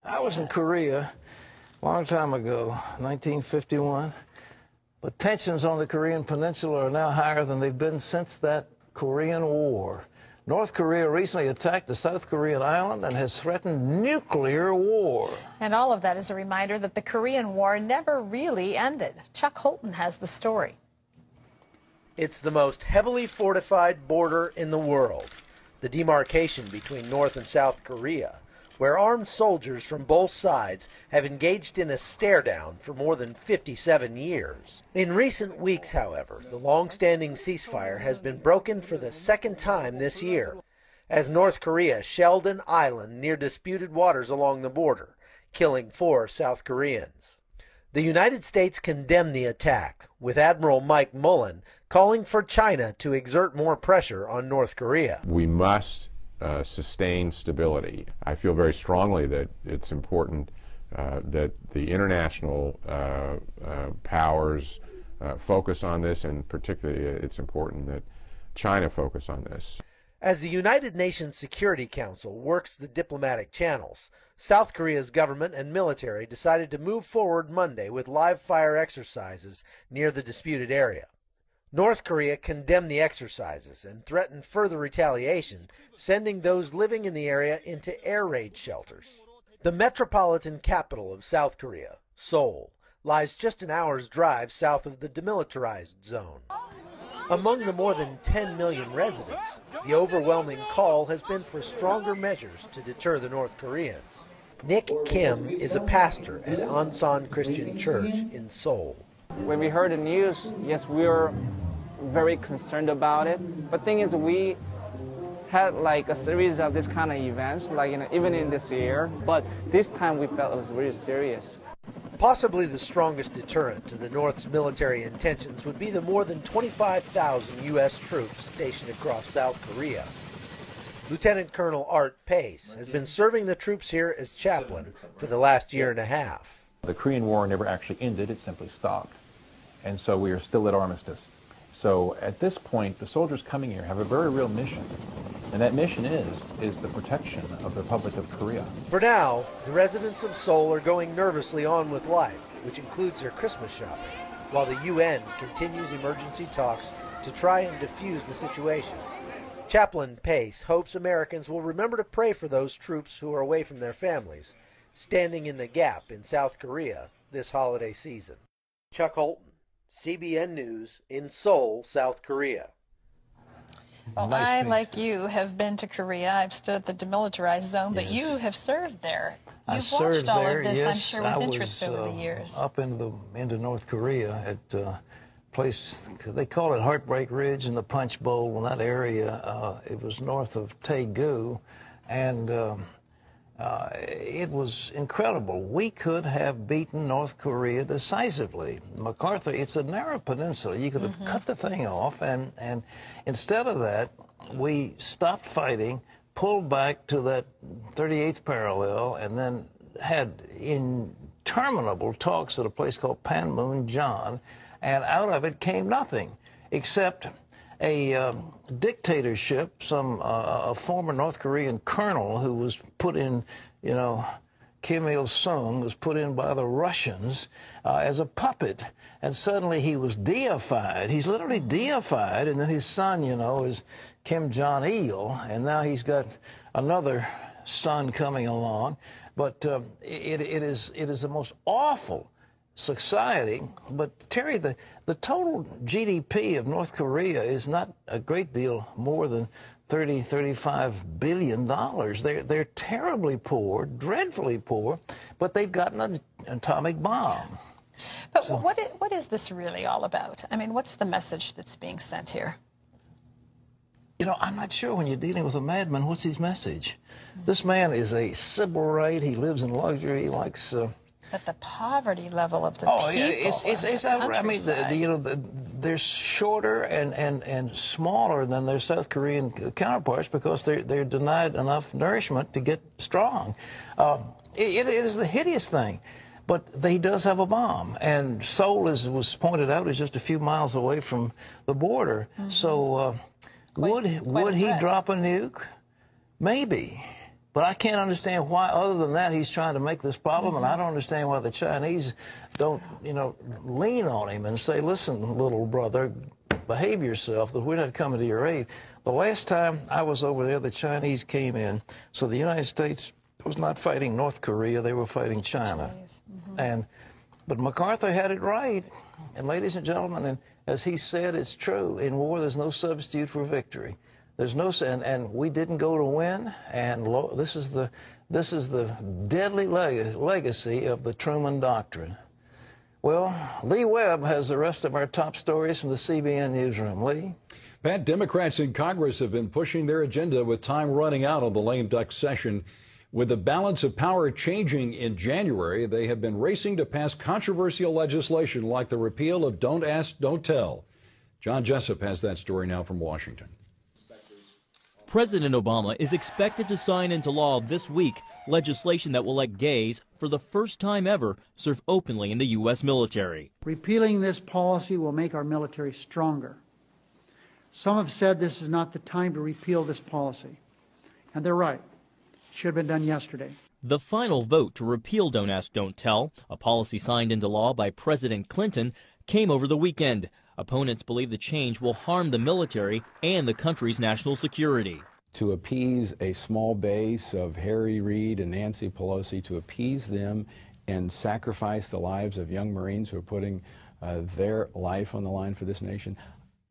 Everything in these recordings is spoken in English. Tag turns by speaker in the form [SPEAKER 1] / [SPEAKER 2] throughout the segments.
[SPEAKER 1] I was in Korea a long time ago, 1951. But tensions on the Korean Peninsula are now higher than they've been since that Korean War. North Korea recently attacked the South Korean island and has threatened nuclear war.
[SPEAKER 2] And all of that is a reminder that the Korean War never really ended. Chuck Holton has the story.
[SPEAKER 3] It's the most heavily fortified border in the world, the demarcation between North and South Korea, where armed soldiers from both sides have engaged in a stare-down for more than 57 years. In recent weeks, however, the long-standing ceasefire has been broken for the second time this year, as North Korea shelled an island near disputed waters along the border, killing 4 South Koreans. The United States condemned the attack, with Admiral Mike Mullen calling for China to exert more pressure on North Korea.
[SPEAKER 4] We must sustain stability. I feel very strongly that it's important that the international powers focus on this, and particularly it's important that China focus on this.
[SPEAKER 3] As the United Nations Security Council works the diplomatic channels, South Korea's government and military decided to move forward Monday with live-fire exercises near the disputed area. North Korea condemned the exercises and threatened further retaliation, sending those living in the area into air raid shelters. The metropolitan capital of South Korea, Seoul, lies just an hour's drive south of the demilitarized zone. Among the more than 10 million residents, the overwhelming call has been for stronger measures to deter the North Koreans. Nick Kim is a pastor at Ansan Christian Church in Seoul.
[SPEAKER 5] When we heard the news, yes, we were very concerned about it. But the thing is, we had like a series of this kind of events, like even in this year. But this time we felt it was really serious.
[SPEAKER 3] Possibly the strongest deterrent to the North's military intentions would be the more than 25,000 U.S. troops stationed across South Korea. Lieutenant Colonel Art Pace has been serving the troops here as chaplain for the last year and a half.
[SPEAKER 6] The Korean War never actually ended, it simply stopped. And so we are still at armistice. So at this point, the soldiers coming here have a very real mission. And that mission is the protection of the Republic of Korea.
[SPEAKER 3] For now, the residents of Seoul are going nervously on with life, which includes their Christmas shopping, while the UN continues emergency talks to try and defuse the situation. Chaplain Pace hopes Americans will remember to pray for those troops who are away from their families, standing in the gap in South Korea this holiday season. Chuck Holton, CBN News in Seoul, South Korea.
[SPEAKER 2] Well, I, like you, have been to Korea. I've stood at the demilitarized zone, but you have served there. You've watched all of this, I'm sure, with interest over the years.
[SPEAKER 1] Up into North Korea at a place, they call it Heartbreak Ridge in the Punch Bowl. In that area, it was north of Daegu, and it was incredible. We could have beaten North Korea decisively. MacArthur, it's a narrow peninsula. You could have cut the thing off, and instead of that, we stopped fighting, pulled back to that 38th parallel, and then had interminable talks at a place called Panmunjom, and out of it came nothing except a dictatorship, a former North Korean colonel who was put in, Kim Il-sung was put in by the Russians as a puppet, and suddenly he was deified. He's literally deified, and then his son, is Kim Jong-il, and now he's got another son coming along. But it is the most awful society. But Terry, the total GDP of North Korea is not a great deal more than $35 billion. They're terribly poor, dreadfully poor, but they've gotten an atomic bomb.
[SPEAKER 2] But so, what is this really all about? I mean, what's the message that's being sent here?
[SPEAKER 1] I'm not sure when you're dealing with a madman, what's his message? This man is a sybarite. He lives in luxury. He likes...
[SPEAKER 2] But the poverty level of the people.
[SPEAKER 1] It's outrageous. I mean, they're shorter and smaller than their South Korean counterparts because they're denied enough nourishment to get strong. It is the hideous thing. But he does have a bomb, and Seoul, as was pointed out, is just a few miles away from the border. So would he drop a nuke? Maybe. But I can't understand why, other than that, he's trying to make this problem, and I don't understand why the Chinese don't, lean on him and say, listen, little brother, behave yourself, because we're not coming to your aid. The last time I was over there, the Chinese came in, so the United States was not fighting North Korea, they were fighting China. But MacArthur had it right. And ladies and gentlemen, and as he said, it's true. In war, there's no substitute for victory. There's no, and we didn't go to win. And this is the deadly legacy of the Truman Doctrine. Well, Lee Webb has the rest of our top stories from the CBN newsroom. Lee?
[SPEAKER 7] Pat, Democrats in Congress have been pushing their agenda with time running out on the lame duck session. With the balance of power changing in January, they have been racing to pass controversial legislation like the repeal of Don't Ask, Don't Tell. John Jessup has that story now from Washington.
[SPEAKER 8] President Obama is expected to sign into law this week legislation that will let gays, for the first time ever, serve openly in the U.S. military.
[SPEAKER 9] Repealing this policy will make our military stronger. Some have said this is not the time to repeal this policy, and they're right. Should have been done yesterday.
[SPEAKER 8] The final vote to repeal Don't Ask, Don't Tell, a policy signed into law by President Clinton, came over the weekend. Opponents believe the change will harm the military and the country's national security.
[SPEAKER 10] To appease a small base of Harry Reid and Nancy Pelosi, to appease them and sacrifice the lives of young Marines who are putting their life on the line for this nation,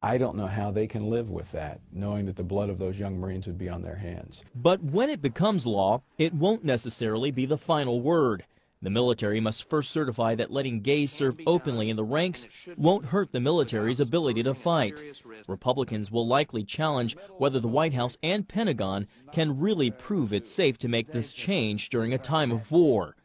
[SPEAKER 10] I don't know how they can live with that, knowing that the blood of those young Marines would be on their hands.
[SPEAKER 8] But when it becomes law, it won't necessarily be the final word. The military must first certify that letting gays serve openly in the ranks won't hurt the military's ability to fight. Republicans will likely challenge whether the White House and Pentagon can really prove it's safe to make this change during a time of war.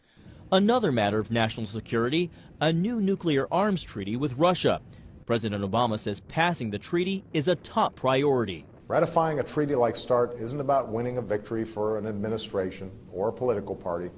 [SPEAKER 8] Another matter of national security, a new nuclear arms treaty with Russia. President Obama says passing the treaty is a top priority.
[SPEAKER 11] Ratifying a treaty like START isn't about winning a victory for an administration or a political party.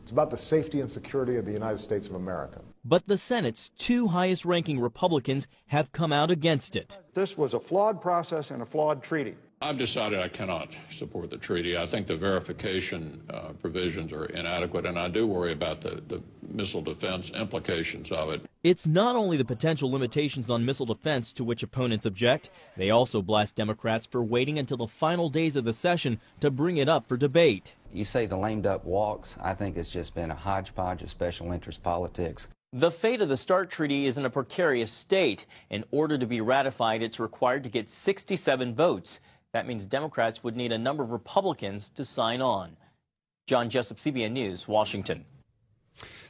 [SPEAKER 11] It's about the safety and security of the United States of America.
[SPEAKER 8] But the Senate's two highest-ranking Republicans have come out against it.
[SPEAKER 12] This was a flawed process and a flawed treaty.
[SPEAKER 13] I've decided I cannot support the treaty. I think the verification provisions are inadequate, and I do worry about the missile defense implications of it.
[SPEAKER 8] It's not only the potential limitations on missile defense to which opponents object. They also blast Democrats for waiting until the final days of the session to bring it up for debate.
[SPEAKER 14] You say the lame duck walks. I think it's just been a hodgepodge of special interest politics.
[SPEAKER 8] The fate of the START treaty is in a precarious state. In order to be ratified, it's required to get 67 votes. That means Democrats would need a number of Republicans to sign on. John Jessup, CBN News, Washington.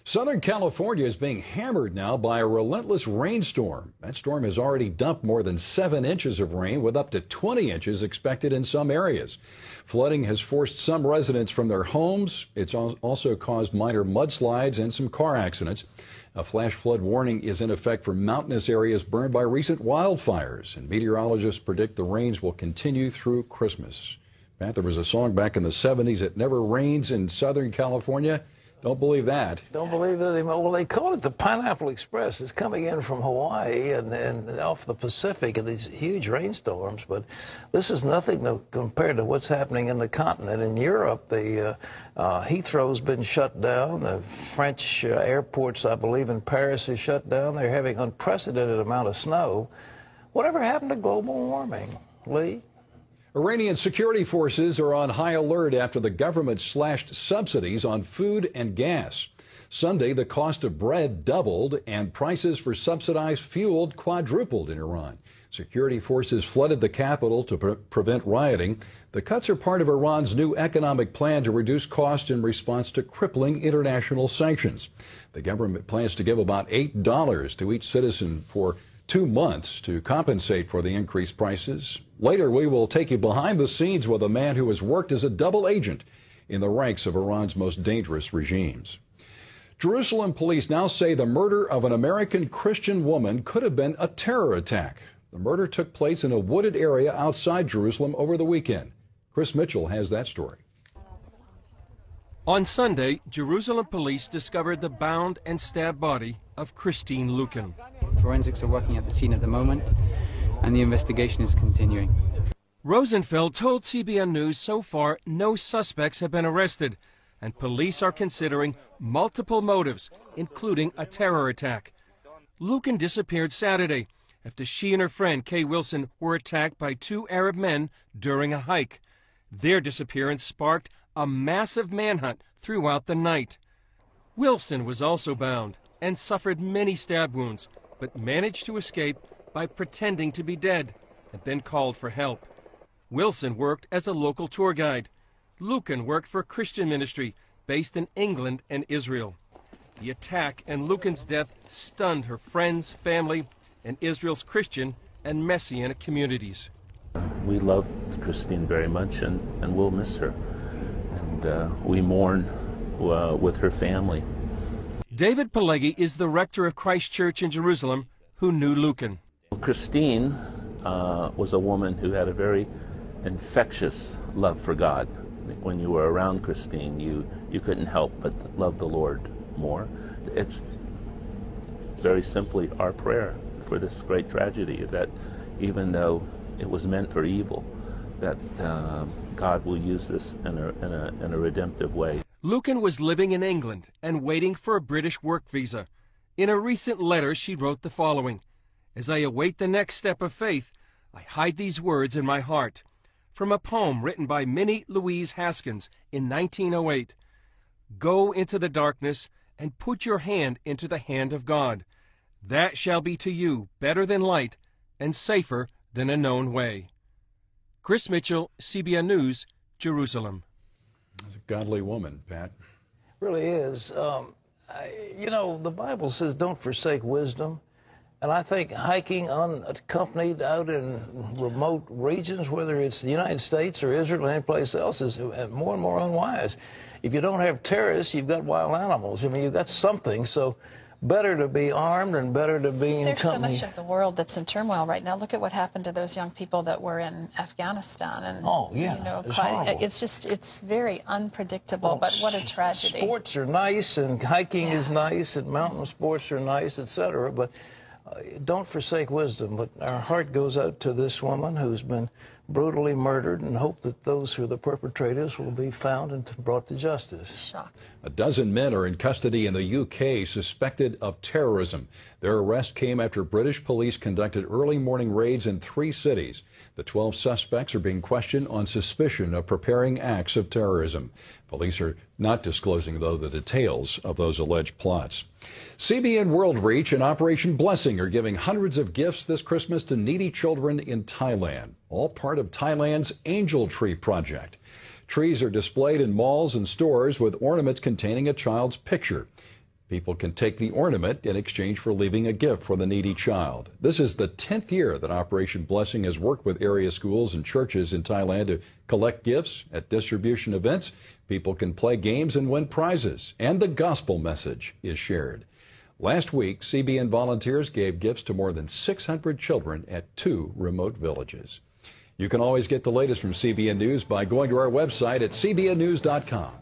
[SPEAKER 7] Southern California is being hammered now by a relentless rainstorm. That storm has already dumped more than 7 inches of rain, with up to 20 inches expected in some areas. Flooding has forced some residents from their homes. It's also caused minor mudslides and some car accidents. A flash flood warning is in effect for mountainous areas burned by recent wildfires, and meteorologists predict the rains will continue through Christmas. Pat, there was a song back in the 70s, "It Never Rains in Southern California." Don't believe that.
[SPEAKER 1] Don't believe it anymore. Well, they call it the Pineapple Express. It's coming in from Hawaii and off the Pacific in these huge rainstorms. But this is nothing compared to what's happening in the continent. In Europe, the Heathrow's been shut down. The French airports, I believe, in Paris is shut down. They're having unprecedented amount of snow. Whatever happened to global warming, Lee?
[SPEAKER 7] Iranian security forces are on high alert after the government slashed subsidies on food and gas. Sunday, the cost of bread doubled and prices for subsidized fuel quadrupled in Iran. Security forces flooded the capital to prevent rioting. The cuts are part of Iran's new economic plan to reduce costs in response to crippling international sanctions. The government plans to give about $8 to each citizen for 2 months to compensate for the increased prices. Later, we will take you behind the scenes with a man who has worked as a double agent in the ranks of Iran's most dangerous regimes. Jerusalem police now say the murder of an American Christian woman could have been a terror attack. The murder took place in a wooded area outside Jerusalem over the weekend. Chris Mitchell has that story.
[SPEAKER 15] On Sunday, Jerusalem police discovered the bound and stabbed body of Christine Lucan.
[SPEAKER 16] Forensics are working at the scene at the moment, and the investigation is continuing.
[SPEAKER 15] Rosenfeld told CBN News so far no suspects have been arrested, and police are considering multiple motives, including a terror attack. Lucan disappeared Saturday after she and her friend Kay Wilson were attacked by 2 Arab men during a hike. Their disappearance sparked a massive manhunt throughout the night. Wilson was also bound and suffered many stab wounds, but managed to escape by pretending to be dead and then called for help. Wilson worked as a local tour guide. Lucan worked for a Christian ministry based in England and Israel. The attack and Lucan's death stunned her friends, family, and Israel's Christian and Messianic communities.
[SPEAKER 16] We love Christine very much, and we'll miss her. And we mourn with her family.
[SPEAKER 15] David Pileggi is the rector of Christ Church in Jerusalem who knew Lucan.
[SPEAKER 16] Christine was a woman who had a very infectious love for God. When you were around Christine, you couldn't help but love the Lord more. It's very simply our prayer for this great tragedy, that even though it was meant for evil, that God will use this in a redemptive way.
[SPEAKER 15] Lucan was living in England and waiting for a British work visa. In a recent letter, she wrote the following: "As I await the next step of faith, I hide these words in my heart." From a poem written by Minnie Louise Haskins in 1908. "Go into the darkness and put your hand into the hand of God. That shall be to you better than light and safer than a known way." Chris Mitchell, CBN News, Jerusalem.
[SPEAKER 7] That's a godly woman, Pat.
[SPEAKER 1] Really is. You know, the Bible says don't forsake wisdom. And I think hiking unaccompanied out in remote regions, whether it's the United States or Israel or any place else, is more and more unwise. If you don't have terrorists, you've got wild animals. I mean, you've got something. So better to be armed and better to be in company.
[SPEAKER 2] There's so much of the world that's in turmoil right now. Look at what happened to those young people that were in Afghanistan. And, you know, it's very unpredictable, but what a tragedy.
[SPEAKER 1] Sports are nice, and hiking is nice, and mountain sports are nice, etc. But don't forsake wisdom. But our heart goes out to this woman who's been brutally murdered, and hope that those who are the perpetrators will be found and brought to justice.
[SPEAKER 2] Shock.
[SPEAKER 7] A dozen men are in custody in the UK suspected of terrorism. Their arrest came after British police conducted early morning raids in 3 cities. The 12 suspects are being questioned on suspicion of preparing acts of terrorism. Police are not disclosing, though, the details of those alleged plots. CBN World Reach and Operation Blessing are giving hundreds of gifts this Christmas to needy children in Thailand, all part of Thailand's Angel Tree Project. Trees are displayed in malls and stores with ornaments containing a child's picture. People can take the ornament in exchange for leaving a gift for the needy child. This is the 10th year that Operation Blessing has worked with area schools and churches in Thailand to collect gifts. At distribution events, people can play games and win prizes, and the gospel message is shared. Last week, CBN volunteers gave gifts to more than 600 children at 2 remote villages. You can always get the latest from CBN News by going to our website at cbnnews.com.